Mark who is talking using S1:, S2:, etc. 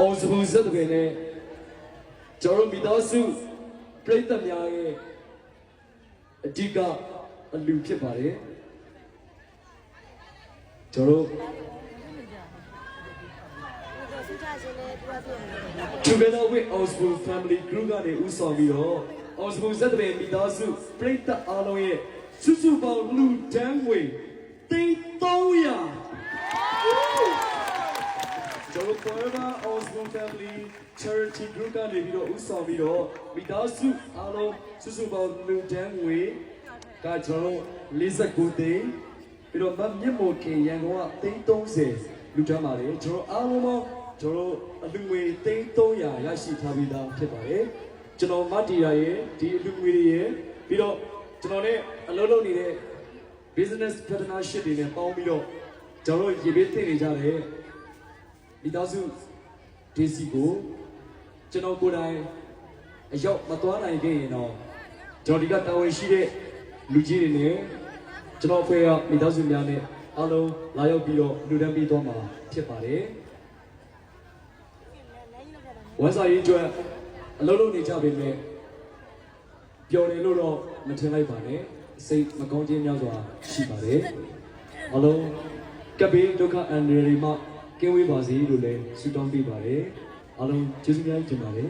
S1: အောင်စပူစက်တွေနဲ့ကျွန်တော်မိသားစုပြိတ္တများရဲ့အဓိကအလူဖြစ်ပါတယ်ကျွန်တော် Together with Osborne Family Group ကနေဦးဆောင်ပြီးတော့ Osborne ဇက်တဲ့မိသားစုပြိတ္တအားလုံးရဲ့စုစုပေါင်းလူတန်းငွေ300ကျွန်တော် Forever Osborne Family Charity Group ကနေပြီးတော့ဦးဆောင်ပြီးတော့မိသားစုအားလုံးစုစုပေါင်းလူတန်းငွေကကျွန်တော်49သိန်းပြီးတော့မြင့်မို့ခင်ရန်ကုန်က30လူတန်းပါတယ်ကျွန်တော်အားလုံးကျွန်တော်အလူငွေ300ရရှိထားပြီးသားဖြစ်ပါတယ်ကျွန်တော်မတီရာရဲ့ဒီအလူငွေတွေရဲ့ပြီးတော့ကျွန်တော်နဲ့အလုပ်လုပ်နေတဲ့ business partnership တွေနဲ့ပေါင်းပြီးတော့ကျွန်တော်ရေပေးတင်နေကြတယ်မိသားစုဒေစီကိုကျွန်တော်ကိုယ်တိုင်အရောက်မသွားနိုင်ခဲ့ရင်တော့ကျွန်တော်ဒီကတာဝန်ရှိတဲ့လူကြီးတွေနဲ့ကျွန်တော်အဖွဲ့ကမိသားစုများနဲ့အားလုံးလာရောက်ပြီးတော့လူတန်းပြီးသွားမှာဖြစ်ပါတယ်ဝန်စားရေးကျွမ်းအလုပ်လုပ်နေကြပေမဲ့ပျော်နေလို့တော့မထင်လိုက်ပါနဲ့စိတ်မကောင်းခြင်းများစွာရှိပါတယ်အလုံးကပ်ဘေးဒုက္ခအန္တရာယ်တွေမှကင်းဝေးပါစေလို့လည်းဆုတောင်းပေးပါတယ်အလုံးကျေးဇူးများတင်ပါတယ်